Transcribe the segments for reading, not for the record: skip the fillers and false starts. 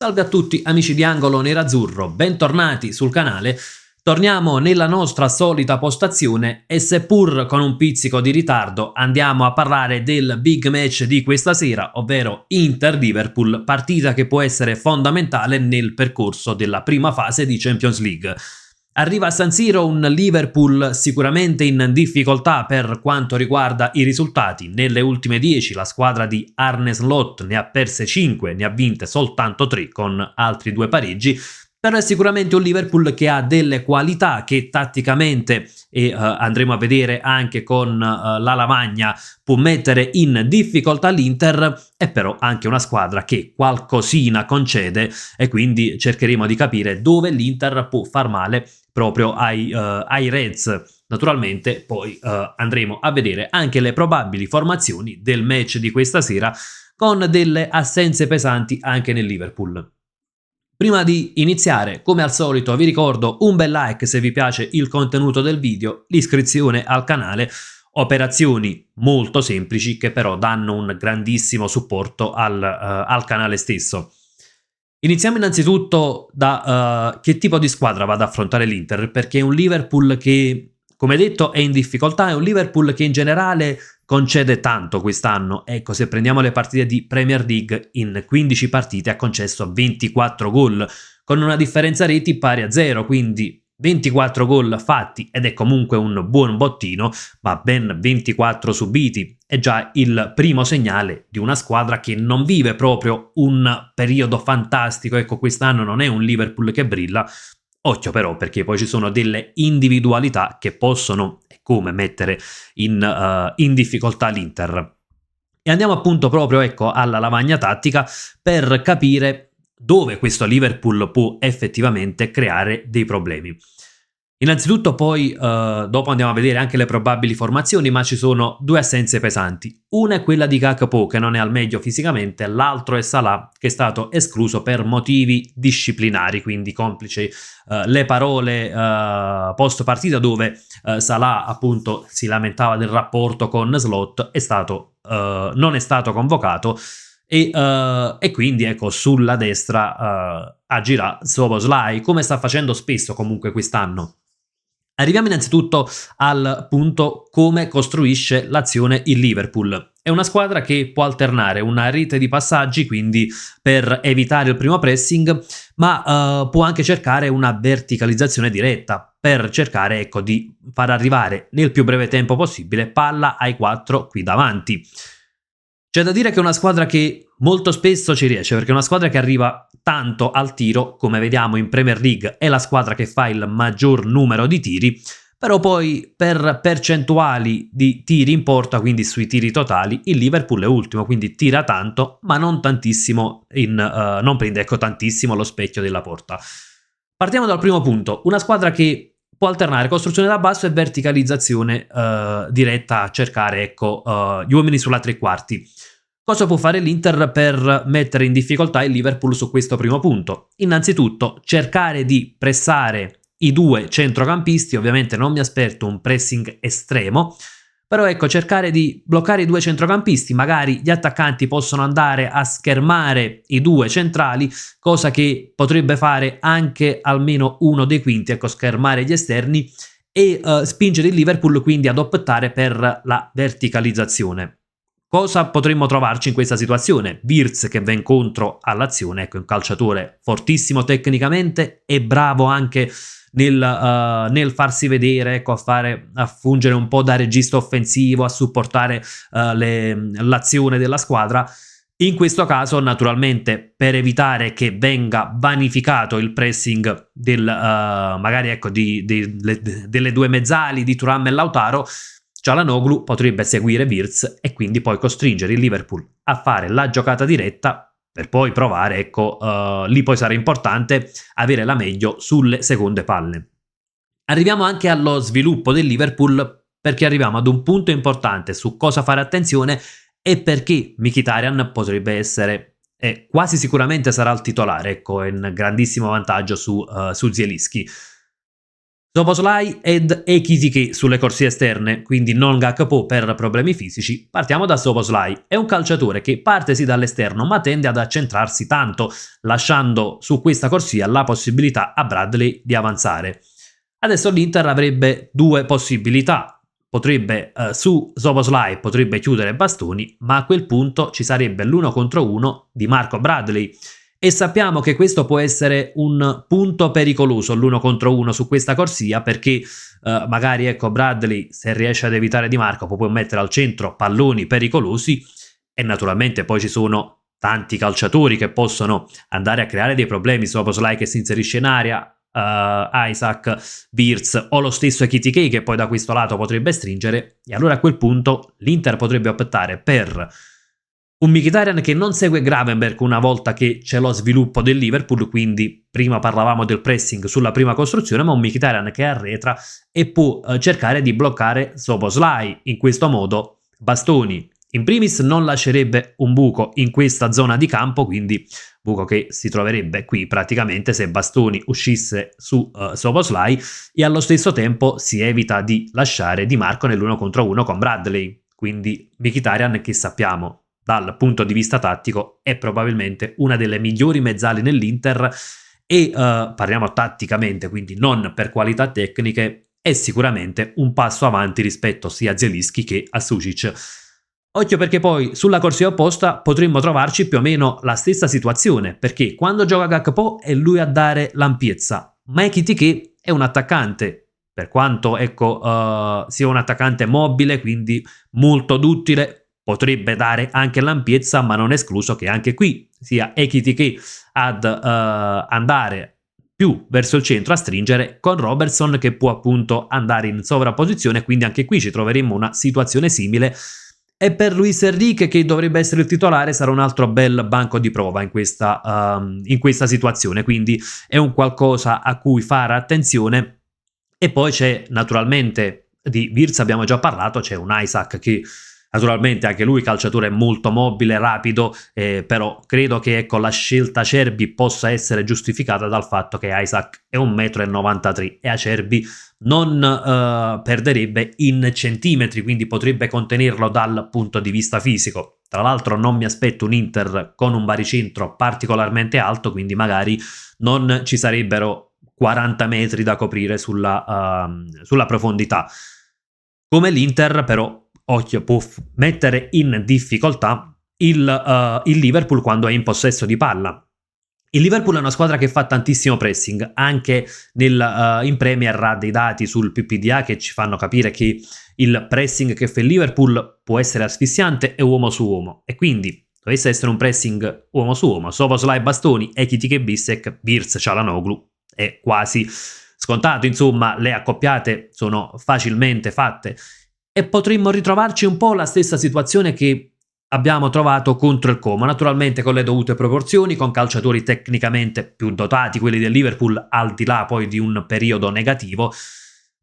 Salve a tutti amici di Angolo Nerazzurro, bentornati sul canale. Torniamo nella nostra solita postazione e seppur con un pizzico di ritardo andiamo a parlare del big match di questa sera, ovvero Inter-Liverpool, partita che può essere fondamentale nel percorso della prima fase di Champions League. Arriva a San Siro un Liverpool sicuramente in difficoltà per quanto riguarda i risultati. Nelle ultime 10 la squadra di Arne Slot ne ha perse 5, ne ha vinte soltanto 3 con altri 2 pareggi. Però è sicuramente un Liverpool che ha delle qualità che tatticamente, e andremo a vedere anche con la lavagna, può mettere in difficoltà l'Inter, è però anche una squadra che qualcosina concede e quindi cercheremo di capire dove l'Inter può far male proprio ai Reds. Naturalmente poi andremo a vedere anche le probabili formazioni del match di questa sera con delle assenze pesanti anche nel Liverpool. Prima di iniziare, come al solito, vi ricordo un bel like se vi piace il contenuto del video, l'iscrizione al canale, operazioni molto semplici che però danno un grandissimo supporto al canale stesso. Iniziamo innanzitutto da che tipo di squadra va ad affrontare l'Inter, perché è un Liverpool che, come detto, è in difficoltà, è un Liverpool che in generale concede tanto quest'anno. Ecco, se prendiamo le partite di Premier League, in 15 partite ha concesso 24 gol, con una differenza reti pari a 0, quindi 24 gol fatti ed è comunque un buon bottino, ma ben 24 subiti. È già il primo segnale di una squadra che non vive proprio un periodo fantastico. Ecco, quest'anno non è un Liverpool che brilla. Occhio però, perché poi ci sono delle individualità che possono e come mettere in difficoltà l'Inter. E andiamo appunto proprio, ecco, alla lavagna tattica per capire dove questo Liverpool può effettivamente creare dei problemi. Innanzitutto poi dopo andiamo a vedere anche le probabili formazioni, ma ci sono due assenze pesanti. Una è quella di Gakpo che non è al meglio fisicamente, l'altro è Salah che è stato escluso per motivi disciplinari, quindi complice le parole post partita dove Salah appunto si lamentava del rapporto con Slot, non è stato convocato e quindi ecco sulla destra agirà Szoboszlai come sta facendo spesso comunque quest'anno. Arriviamo innanzitutto al punto come costruisce l'azione il Liverpool. È una squadra che può alternare una rete di passaggi, quindi per evitare il primo pressing, ma può anche cercare una verticalizzazione diretta per cercare, ecco, di far arrivare nel più breve tempo possibile palla ai 4 qui davanti. C'è da dire che è una squadra che molto spesso ci riesce, perché è una squadra che arriva tanto al tiro, come vediamo in Premier League è la squadra che fa il maggior numero di tiri, però poi per percentuali di tiri in porta, quindi sui tiri totali, il Liverpool è ultimo, quindi tira tanto, ma non tantissimo, non prende ecco tantissimo lo specchio della porta. Partiamo dal primo punto, una squadra che può alternare costruzione da basso e verticalizzazione diretta a cercare ecco, gli uomini sulla tre quarti. Cosa può fare l'Inter per mettere in difficoltà il Liverpool su questo primo punto? Innanzitutto cercare di pressare i due centrocampisti, ovviamente non mi aspetto un pressing estremo, però ecco cercare di bloccare i due centrocampisti, magari gli attaccanti possono andare a schermare i due centrali, cosa che potrebbe fare anche almeno uno dei quinti, ecco schermare gli esterni e spingere il Liverpool quindi ad optare per la verticalizzazione. Cosa potremmo trovarci in questa situazione? Wirtz che va incontro all'azione, ecco un calciatore fortissimo tecnicamente e bravo anche nel farsi vedere, ecco, a fungere un po' da regista offensivo, a supportare l'azione della squadra. In questo caso, naturalmente, per evitare che venga vanificato il pressing magari ecco, delle due mezzali di Thuram e Lautaro, Çalhanoğlu potrebbe seguire Wirtz e quindi poi costringere il Liverpool a fare la giocata diretta per poi provare, ecco, lì poi sarà importante avere la meglio sulle seconde palle. Arriviamo anche allo sviluppo del Liverpool perché arriviamo ad un punto importante su cosa fare attenzione e perché Mkhitaryan potrebbe essere e quasi sicuramente sarà il titolare, ecco, in grandissimo vantaggio su Zielinski. Szoboszlai ed Ekitike sulle corsie esterne, quindi non Gakpo per problemi fisici. Partiamo da Szoboszlai. È un calciatore che parte sì dall'esterno ma tende ad accentrarsi tanto, lasciando su questa corsia la possibilità a Bradley di avanzare. Adesso l'Inter avrebbe due possibilità. Su Szoboszlai potrebbe chiudere Bastoni, ma a quel punto ci sarebbe l'1 contro 1 di Marco Bradley. E sappiamo che questo può essere un punto pericoloso, l'1 contro 1 su questa corsia, perché magari ecco Bradley, se riesce ad evitare Di Marco, può mettere al centro palloni pericolosi, e naturalmente poi ci sono tanti calciatori che possono andare a creare dei problemi. Szoboszlai che si inserisce in area, Isaac, Wirtz o lo stesso Ekitike che poi da questo lato potrebbe stringere, e allora a quel punto l'Inter potrebbe optare per un Mkhitaryan che non segue Gravenberch una volta che c'è lo sviluppo del Liverpool, quindi prima parlavamo del pressing sulla prima costruzione, ma un Mkhitaryan che arretra e può cercare di bloccare Szoboszlai. In questo modo Bastoni in primis non lascerebbe un buco in questa zona di campo, quindi buco che si troverebbe qui praticamente se Bastoni uscisse su Szoboszlai, e allo stesso tempo si evita di lasciare Di Marco nell'1 contro 1 con Bradley. Quindi Mkhitaryan, che sappiamo dal punto di vista tattico è probabilmente una delle migliori mezzali nell'Inter, e parliamo tatticamente, quindi non per qualità tecniche, è sicuramente un passo avanti rispetto sia a Zielinski che a Sušić. Occhio, perché poi sulla corsia opposta potremmo trovarci più o meno la stessa situazione, perché quando gioca Gakpo è lui a dare l'ampiezza, ma Ekitike è un attaccante, per quanto ecco sia un attaccante mobile, quindi molto duttile, potrebbe dare anche l'ampiezza, ma non è escluso che anche qui sia Ekitike ad andare più verso il centro a stringere, con Robertson che può appunto andare in sovrapposizione, quindi anche qui ci troveremo una situazione simile. E per Luis Enrique, che dovrebbe essere il titolare, sarà un altro bel banco di prova in questa situazione, quindi è un qualcosa a cui fare attenzione. E poi c'è naturalmente, di Wirtz abbiamo già parlato, c'è un Isaac che naturalmente anche lui calciatore molto mobile, rapido, però credo che ecco, la scelta Acerbi possa essere giustificata dal fatto che Isaac è 1,93 m e Acerbi non perderebbe in centimetri, quindi potrebbe contenerlo dal punto di vista fisico. Tra l'altro non mi aspetto un Inter con un baricentro particolarmente alto, quindi magari non ci sarebbero 40 metri da coprire sulla profondità. Come l'Inter però, occhio, può mettere in difficoltà il Liverpool quando è in possesso di palla. Il Liverpool è una squadra che fa tantissimo pressing, anche in Premier ha dei dati sul PPDA che ci fanno capire che il pressing che fa il Liverpool può essere asfissiante e uomo su uomo, e quindi dovesse essere un pressing uomo su uomo, Szoboszlai, Bastoni, Ekitike, Bissek, Wirtz, Çalhanoğlu è quasi scontato, insomma le accoppiate sono facilmente fatte. E potremmo ritrovarci un po' la stessa situazione che abbiamo trovato contro il Como, naturalmente con le dovute proporzioni, con calciatori tecnicamente più dotati, quelli del Liverpool, al di là poi di un periodo negativo,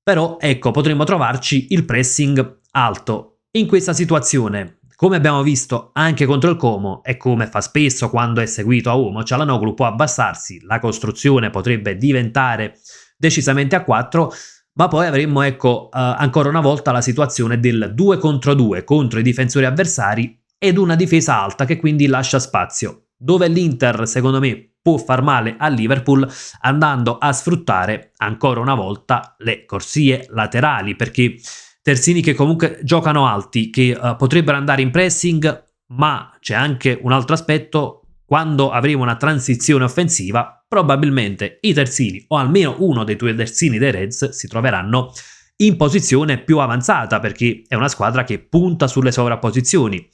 però ecco, potremmo trovarci il pressing alto. In questa situazione, come abbiamo visto anche contro il Como e come fa spesso quando è seguito a uomo, Çalhanoğlu può abbassarsi, la costruzione potrebbe diventare decisamente a 4, ma poi avremmo ecco ancora una volta la situazione del 2 contro 2 contro i difensori avversari ed una difesa alta che quindi lascia spazio, dove l'Inter secondo me può far male al Liverpool andando a sfruttare ancora una volta le corsie laterali, perché terzini che comunque giocano alti, che potrebbero andare in pressing, ma c'è anche un altro aspetto: quando avremo una transizione offensiva probabilmente i terzini, o almeno uno dei due terzini dei Reds, si troveranno in posizione più avanzata, perché è una squadra che punta sulle sovrapposizioni,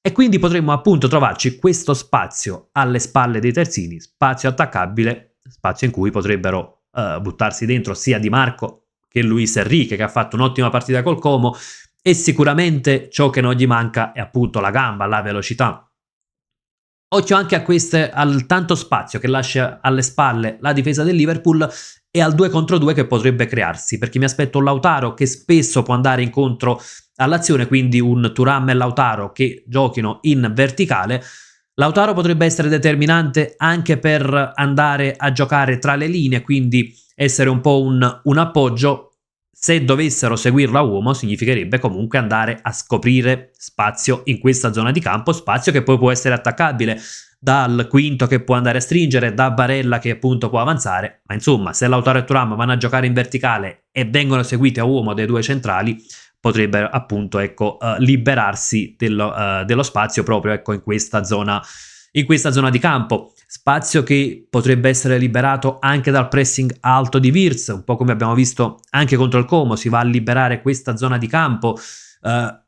e quindi potremmo appunto trovarci questo spazio alle spalle dei terzini, spazio attaccabile, spazio in cui potrebbero buttarsi dentro sia Di Marco che Luis Enrique, che ha fatto un'ottima partita col Como, e sicuramente ciò che non gli manca è appunto la gamba, la velocità. Occhio anche al tanto spazio che lascia alle spalle la difesa del Liverpool e al 2 contro 2 che potrebbe crearsi, perché mi aspetto un Lautaro che spesso può andare incontro all'azione, quindi un Thuram e Lautaro che giochino in verticale. Lautaro potrebbe essere determinante anche per andare a giocare tra le linee, quindi essere un po' un appoggio. Se dovessero seguirlo a uomo significherebbe comunque andare a scoprire spazio in questa zona di campo, spazio che poi può essere attaccabile dal quinto che può andare a stringere, da Barella che appunto può avanzare, ma insomma se Lautaro e Thuram vanno a giocare in verticale e vengono seguiti a uomo dai due centrali, potrebbe appunto liberarsi dello spazio proprio in questa zona di campo. Spazio che potrebbe essere liberato anche dal pressing alto di Wirtz, un po' come abbiamo visto anche contro il Como, si va a liberare questa zona di campo.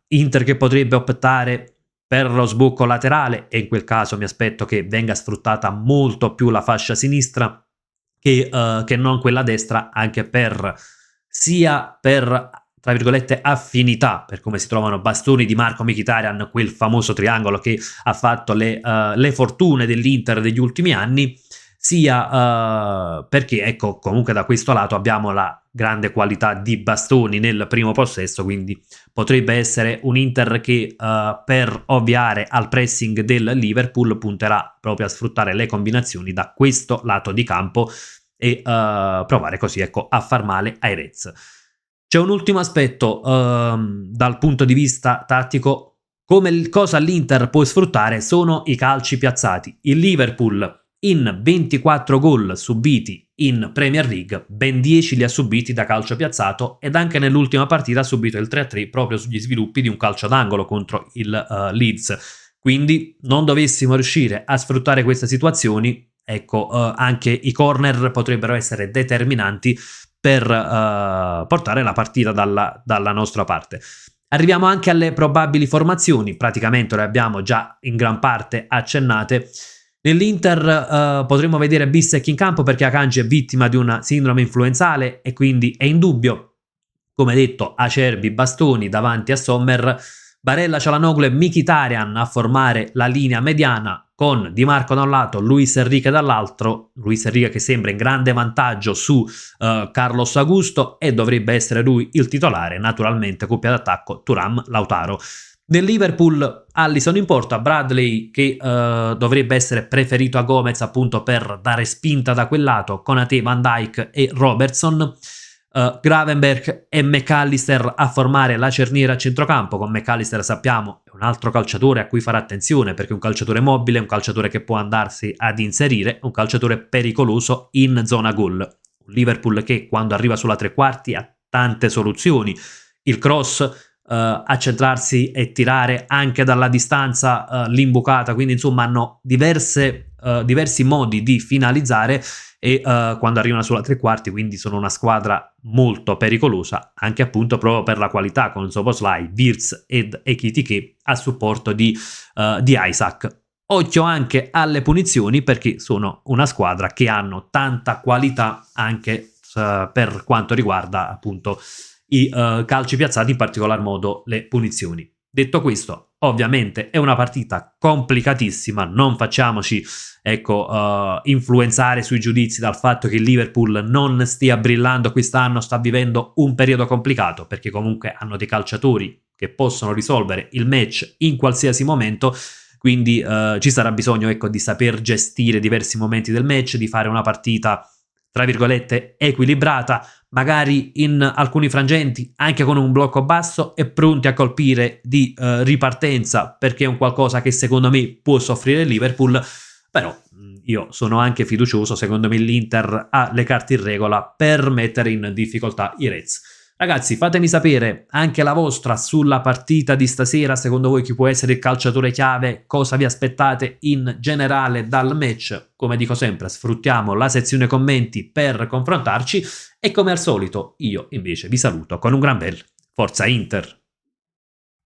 Inter che potrebbe optare per lo sbocco laterale, e in quel caso mi aspetto che venga sfruttata molto più la fascia sinistra che non quella destra, anche sia per tra virgolette affinità, per come si trovano Bastoni, Di Marco, Mkhitaryan, quel famoso triangolo che ha fatto le fortune dell'Inter degli ultimi anni, sia perché comunque da questo lato abbiamo la grande qualità di Bastoni nel primo possesso, quindi potrebbe essere un Inter che per ovviare al pressing del Liverpool punterà proprio a sfruttare le combinazioni da questo lato di campo e provare così a far male ai Reds. C'è un ultimo aspetto dal punto di vista tattico, cosa l'Inter può sfruttare sono i calci piazzati. Il Liverpool in 24 gol subiti in Premier League, ben 10 li ha subiti da calcio piazzato, ed anche nell'ultima partita ha subito il 3-3 proprio sugli sviluppi di un calcio d'angolo contro il Leeds. Quindi non dovessimo riuscire a sfruttare queste situazioni, anche i corner potrebbero essere determinanti per portare la partita dalla nostra parte. Arriviamo anche alle probabili formazioni, praticamente le abbiamo già in gran parte accennate. Nell'Inter potremmo vedere Bissek in campo perché Akanji è vittima di una sindrome influenzale e quindi è in dubbio, come detto, Acerbi, Bastoni davanti a Sommer, Barella, Çalhanoğlu e Mkhitaryan a formare la linea mediana con Di Marco da un lato, Luis Enrique dall'altro, Luis Enrique che sembra in grande vantaggio su Carlos Augusto e dovrebbe essere lui il titolare, naturalmente coppia d'attacco Thuram-Lautaro. Nel Liverpool Alisson in porta, Bradley che dovrebbe essere preferito a Gomez appunto per dare spinta da quel lato, Konate, Van Dijk e Robertson. Gravenberch e McAllister a formare la cerniera a centrocampo. Con McAllister sappiamo è un altro calciatore a cui fare attenzione perché è un calciatore mobile, un calciatore che può andarsi ad inserire, un calciatore pericoloso in zona gol. Un Liverpool che quando arriva sulla tre quarti ha tante soluzioni, il cross, accentrarsi e tirare anche dalla distanza, l'imbucata, quindi insomma hanno diversi modi di finalizzare e quando arrivano sulla tre quarti quindi sono una squadra molto pericolosa anche appunto proprio per la qualità con Szoboszlai, Wirtz ed Ekitike a supporto di Isak. Occhio anche alle punizioni perché sono una squadra che hanno tanta qualità anche per quanto riguarda appunto i calci piazzati, in particolar modo le punizioni. Detto questo, ovviamente è una partita complicatissima, non facciamoci influenzare sui giudizi dal fatto che il Liverpool non stia brillando quest'anno, sta vivendo un periodo complicato perché comunque hanno dei calciatori che possono risolvere il match in qualsiasi momento, quindi ci sarà bisogno di saper gestire diversi momenti del match, di fare una partita tra virgolette equilibrata, magari in alcuni frangenti anche con un blocco basso e pronti a colpire di ripartenza perché è un qualcosa che secondo me può soffrire il Liverpool, però io sono anche fiducioso, secondo me l'Inter ha le carte in regola per mettere in difficoltà i Reds. Ragazzi, fatemi sapere anche la vostra sulla partita di stasera, secondo voi chi può essere il calciatore chiave, cosa vi aspettate in generale dal match. Come dico sempre, sfruttiamo la sezione commenti per confrontarci e come al solito io invece vi saluto con un gran bel Forza Inter!